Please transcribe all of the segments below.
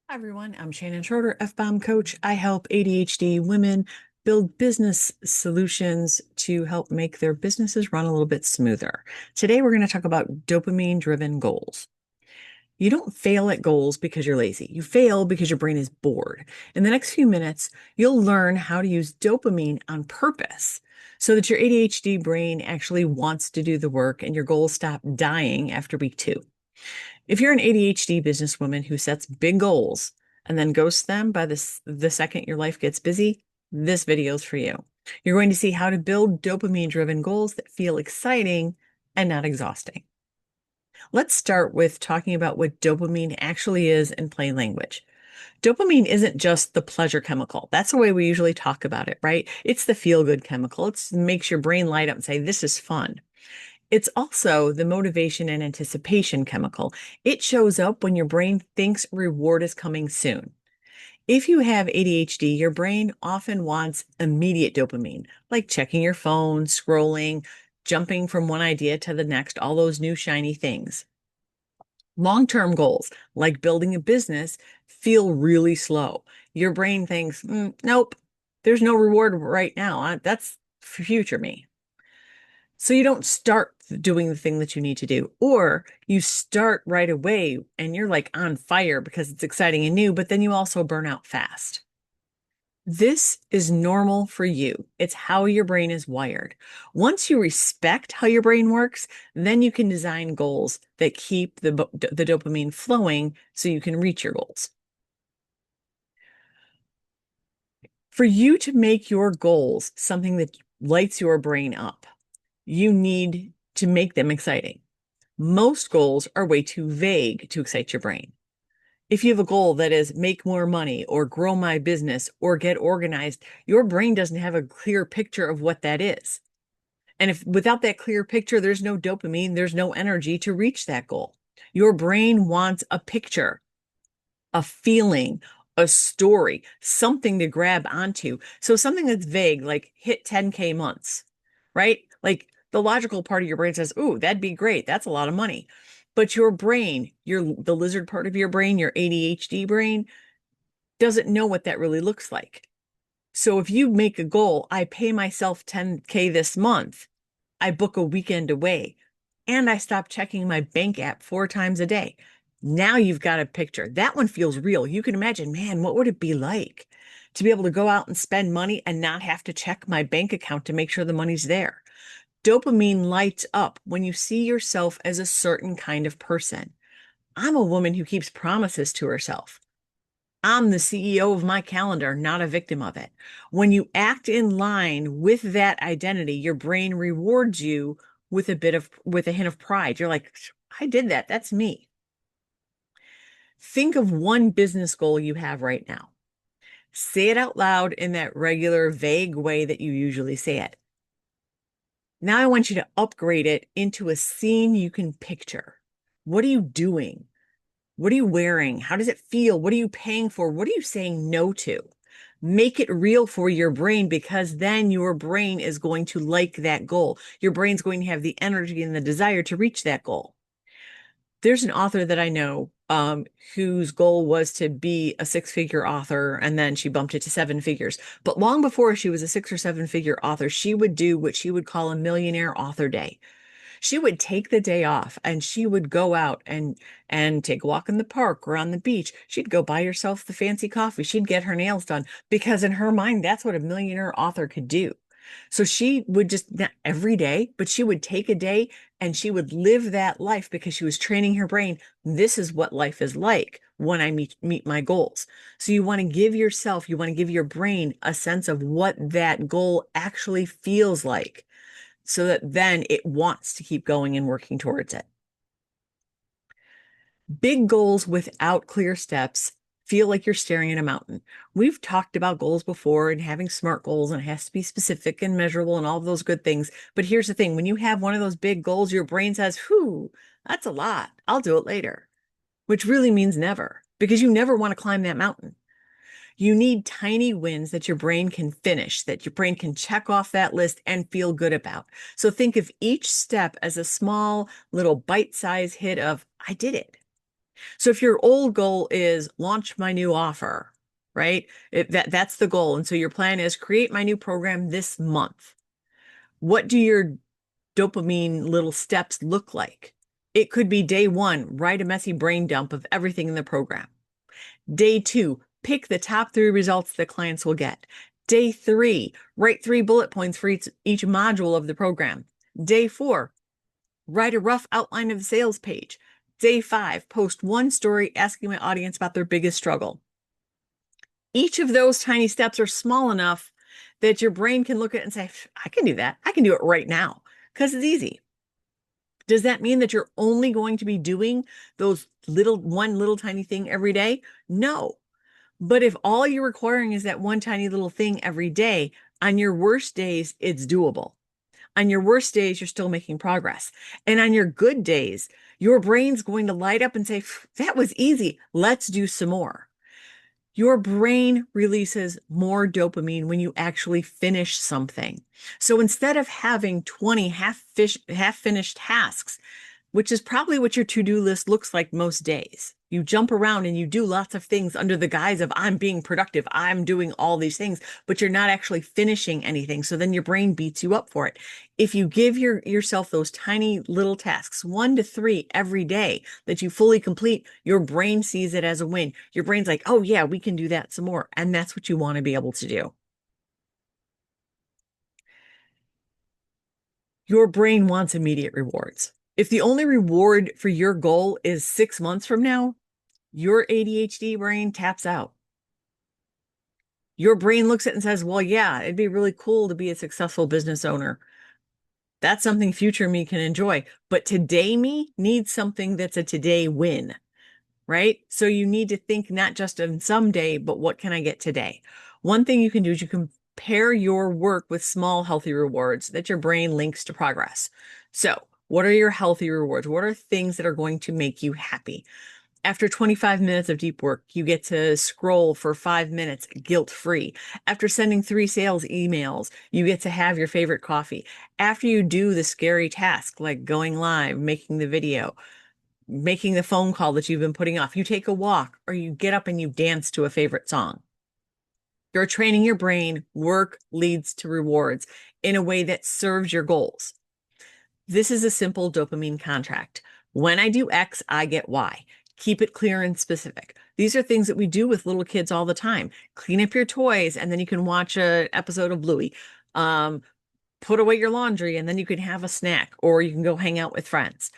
Hi everyone, I'm Shannon Schroeder, F-Bomb coach. I help ADHD women build business solutions to help make their businesses run a little bit smoother. Today we're going to talk about dopamine-driven goals. You don't fail at goals because you're lazy. You fail because your brain is bored. In the next few minutes, you'll learn how to use dopamine on purpose so that your ADHD brain actually wants to do the work and your goals stop dying after week 2. If you're an ADHD businesswoman who sets big goals and then ghosts them by the second your life gets busy, this video is for you. You're going to see how to build dopamine-driven goals that feel exciting and not exhausting. Let's start with talking about what dopamine actually is in plain language. Dopamine isn't just the pleasure chemical. That's the way we usually talk about it, right? It's the feel-good chemical. It makes your brain light up and say, this is fun. It's also the motivation and anticipation chemical. It shows up when your brain thinks reward is coming soon. If you have ADHD, your brain often wants immediate dopamine, like checking your phone, scrolling, jumping from one idea to the next, all those new shiny things. Long-term goals, like building a business, feel really slow. Your brain thinks, nope, there's no reward right now. That's future me. So you don't start doing the thing that you need to do, or you start right away and you're like on fire because it's exciting and new, but then you also burn out fast. This is normal for you. It's how your brain is wired. Once you respect how your brain works, then you can design goals that keep the dopamine flowing so you can reach your goals. For you to make your goals something that lights your brain up, you need to make them exciting. Most goals are way too vague to excite your brain. If you have a goal that is make more money or grow my business or get organized, your brain doesn't have a clear picture of what that is. And if without that clear picture, there's no dopamine, there's no energy to reach that goal. Your brain wants a picture, a feeling, a story, something to grab onto. So something that's vague, like hit 10K months, right? Like the logical part of your brain says, "Ooh, that'd be great. That's a lot of money." But your brain, the lizard part of your brain, your ADHD brain, doesn't know what that really looks like. So if you make a goal, I pay myself 10K this month, I book a weekend away, and I stop checking my bank app 4 times a day. Now you've got a picture. That one feels real. You can imagine, man, what would it be like to be able to go out and spend money and not have to check my bank account to make sure the money's there? Dopamine lights up when you see yourself as a certain kind of person. I'm a woman who keeps promises to herself. I'm the CEO of my calendar, not a victim of it. When you act in line with that identity, your brain rewards you with a hint of pride. You're like, I did that. That's me. Think of one business goal you have right now. Say it out loud in that regular, vague way that you usually say it. Now I want you to upgrade it into a scene you can picture. What are you doing? What are you wearing? How does it feel? What are you paying for? What are you saying no to? Make it real for your brain because then your brain is going to like that goal. Your brain's going to have the energy and the desire to reach that goal. There's an author that I know whose goal was to be a 6-figure author, and then she bumped it to 7 figures. But long before she was a 6 or 7 figure author, she would do what she would call a millionaire author day. She would take the day off and she would go out and take a walk in the park or on the beach. She'd go buy herself the fancy coffee. She'd get her nails done because in her mind, that's what a millionaire author could do. So she would just not every day, but she would take a day and she would live that life because she was training her brain. This is what life is like when I meet my goals. So you want to give yourself, you want to give your brain a sense of what that goal actually feels like, so that then it wants to keep going and working towards it. Big goals without clear steps feel like you're staring at a mountain. We've talked about goals before and having SMART goals, and it has to be specific and measurable and all of those good things. But here's the thing, when you have one of those big goals, your brain says, whew, that's a lot. I'll do it later, which really means never, because you never want to climb that mountain. You need tiny wins that your brain can finish, that your brain can check off that list and feel good about. So think of each step as a small little bite-sized hit of, I did it. So if your old goal is launch my new offer, right? That's the goal. And so your plan is create my new program this month. What do your dopamine little steps look like? It could be day one, write a messy brain dump of everything in the program. Day two, pick the top 3 results that clients will get. Day 3, write 3 bullet points for each module of the program. Day 4, write a rough outline of the sales page. Day 5, post 1 story asking my audience about their biggest struggle. Each of those tiny steps are small enough that your brain can look at it and say, I can do that. I can do it right now because it's easy. Does that mean that you're only going to be doing those one little tiny thing every day? No. But if all you're requiring is that one tiny little thing every day, on your worst days, it's doable. On your worst days, you're still making progress. And on your good days, your brain's going to light up and say, that was easy. Let's do some more. Your brain releases more dopamine when you actually finish something. So instead of having 20 half-finished tasks, which is probably what your to-do list looks like most days. You jump around and you do lots of things under the guise of I'm being productive, I'm doing all these things, but you're not actually finishing anything. So then your brain beats you up for it. If you give yourself those tiny little tasks, 1 to 3 every day that you fully complete, your brain sees it as a win. Your brain's like, oh yeah, we can do that some more. And that's what you want to be able to do. Your brain wants immediate rewards. If the only reward for your goal is 6 months from now, your ADHD brain taps out. Your brain looks at it and says, well, yeah, it'd be really cool to be a successful business owner. That's something future me can enjoy. But today me needs something that's a today win, right? So you need to think not just in someday, but what can I get today? One thing you can do is you can pair your work with small, healthy rewards that your brain links to progress. So, what are your healthy rewards? What are things that are going to make you happy? After 25 minutes of deep work, you get to scroll for 5 minutes guilt-free. After sending 3 sales emails, you get to have your favorite coffee. After you do the scary task like going live, making the video, making the phone call that you've been putting off, you take a walk or you get up and you dance to a favorite song. You're training your brain. Work leads to rewards in a way that serves your goals. This is a simple dopamine contract. When I do X, I get Y. Keep it clear and specific. These are things that we do with little kids all the time. Clean up your toys, and then you can watch an episode of Bluey. Put away your laundry, and then you can have a snack, or you can go hang out with friends.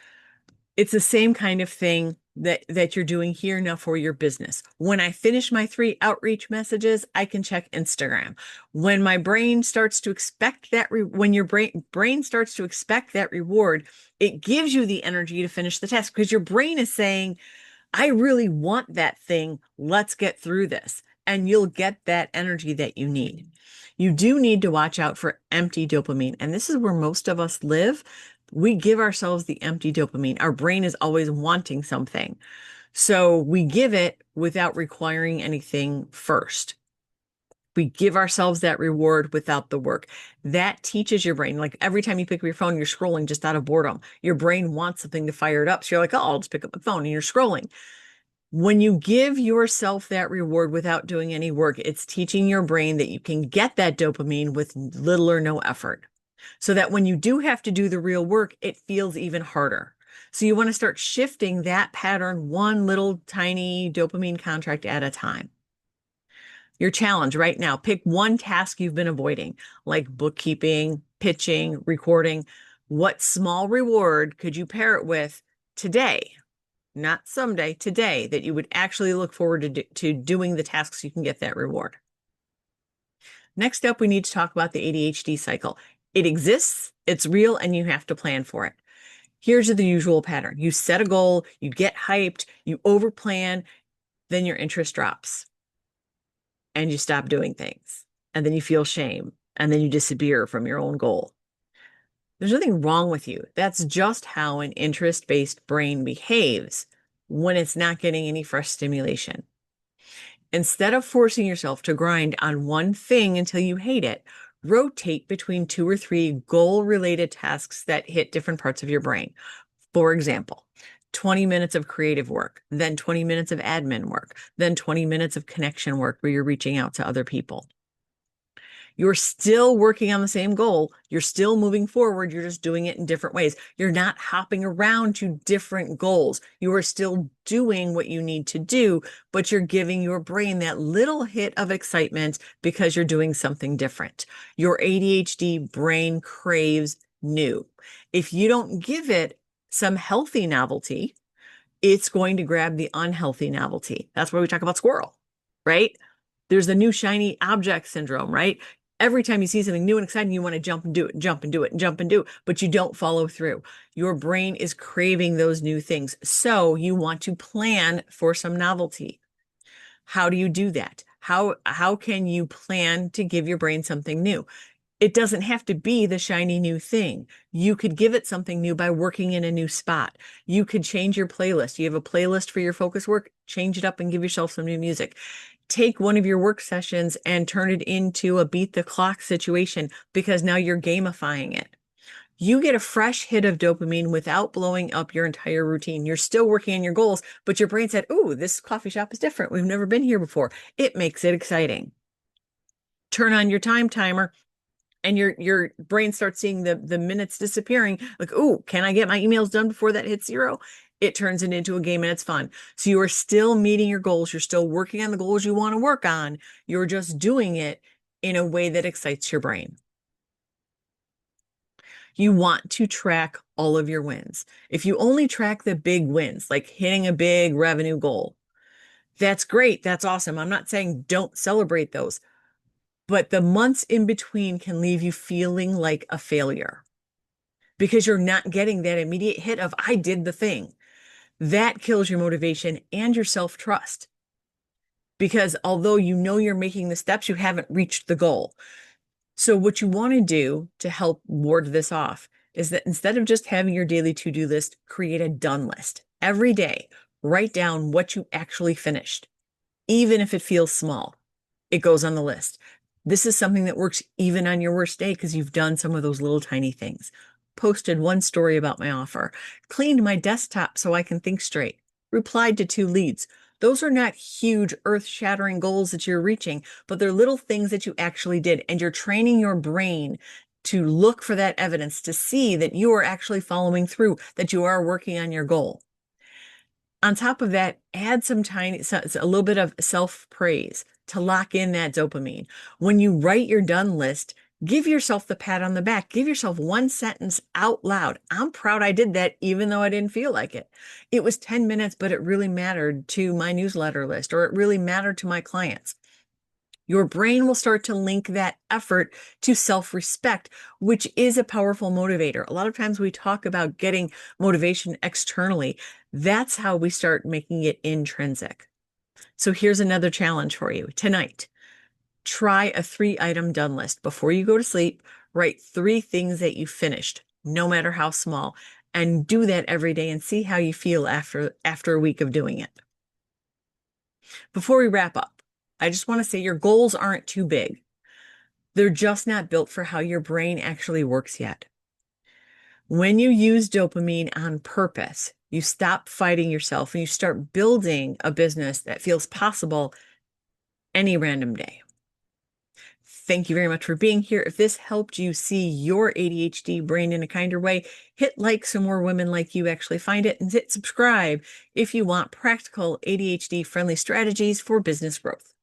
It's the same kind of thing that you're doing here now for your business. When I finish my 3 outreach messages, I can check Instagram. When my brain starts to expect that, when your brain starts to expect that reward, it gives you the energy to finish the task because your brain is saying, I really want that thing. Let's get through this. And you'll get that energy that you need. You do need to watch out for empty dopamine. And this is where most of us live. We give ourselves the empty dopamine. Our brain is always wanting something. So we give it without requiring anything first. We give ourselves that reward without the work. That teaches your brain. Like every time you pick up your phone, you're scrolling just out of boredom. Your brain wants something to fire it up. So you're like, oh, I'll just pick up the phone, and you're scrolling. When you give yourself that reward without doing any work, it's teaching your brain that you can get that dopamine with little or no effort. So that when you do have to do the real work, it feels even harder. So you want to start shifting that pattern one little tiny dopamine contract at a time. Your challenge right now, pick one task you've been avoiding, like bookkeeping, pitching, recording. What small reward could you pair it with today? Not someday, today, that you would actually look forward to doing the tasks you can get that reward. Next up, we need to talk about the ADHD cycle. It exists, it's real, and you have to plan for it. Here's the usual pattern. You set a goal, you get hyped, you overplan, then your interest drops and you stop doing things. And then you feel shame and then you disappear from your own goal. There's nothing wrong with you. That's just how an interest-based brain behaves when it's not getting any fresh stimulation. Instead of forcing yourself to grind on one thing until you hate it, rotate between 2 or 3 goal-related tasks that hit different parts of your brain. For example, 20 minutes of creative work, then 20 minutes of admin work, then 20 minutes of connection work where you're reaching out to other people. You're still working on the same goal. You're still moving forward. You're just doing it in different ways. You're not hopping around to different goals. You are still doing what you need to do, but you're giving your brain that little hit of excitement because you're doing something different. Your ADHD brain craves new. If you don't give it some healthy novelty, it's going to grab the unhealthy novelty. That's why we talk about squirrel, right? There's the new shiny object syndrome, right? Every time you see something new and exciting, you want to jump and do it, and jump and do it, and jump and do it, but you don't follow through. Your brain is craving those new things. So you want to plan for some novelty. How do you do that? How can you plan to give your brain something new? It doesn't have to be the shiny new thing. You could give it something new by working in a new spot. You could change your playlist. You have a playlist for your focus work, change it up and give yourself some new music. Take one of your work sessions and turn it into a beat the clock situation because now you're gamifying it. You get a fresh hit of dopamine without blowing up your entire routine. You're still working on your goals, but your brain said, "Ooh, this coffee shop is different. We've never been here before." It makes it exciting. Turn on your time timer and your brain starts seeing the minutes disappearing. Like, "Ooh, can I get my emails done before that hits zero?" It turns it into a game and it's fun. So you are still meeting your goals. You're still working on the goals you want to work on. You're just doing it in a way that excites your brain. You want to track all of your wins. If you only track the big wins, like hitting a big revenue goal, that's great. That's awesome. I'm not saying don't celebrate those, but the months in between can leave you feeling like a failure because you're not getting that immediate hit of, "I did the thing." That kills your motivation and your self-trust because although you know you're making the steps, you haven't reached the goal. So what you want to do to help ward this off is that instead of just having your daily to-do list, create a done list. Every day, write down what you actually finished, even if it feels small. It goes on the list. This is something that works even on your worst day because you've done some of those little tiny things. Posted one story about my offer, cleaned my desktop so I can think straight, replied to 2 leads. Those are not huge earth-shattering goals that you're reaching, but they're little things that you actually did. And you're training your brain to look for that evidence to see that you are actually following through, that you are working on your goal. On top of that, add a little bit of self-praise to lock in that dopamine. When you write your done list, give yourself the pat on the back. Give yourself one sentence out loud. "I'm proud I did that, even though I didn't feel like it. It was 10 minutes, but it really mattered to my newsletter list, or it really mattered to my clients." Your brain will start to link that effort to self-respect, which is a powerful motivator. A lot of times we talk about getting motivation externally. That's how we start making it intrinsic. So here's another challenge for you tonight. Try a 3-item done list. Before you go to sleep, write 3 things that you finished, no matter how small, and do that every day and see how you feel after a week of doing it. Before we wrap up, I just want to say your goals aren't too big. They're just not built for how your brain actually works yet. When you use dopamine on purpose, you stop fighting yourself and you start building a business that feels possible any random day. Thank you very much for being here. If this helped you see your ADHD brain in a kinder way, hit like so more women like you actually find it, and hit subscribe if you want practical ADHD friendly strategies for business growth.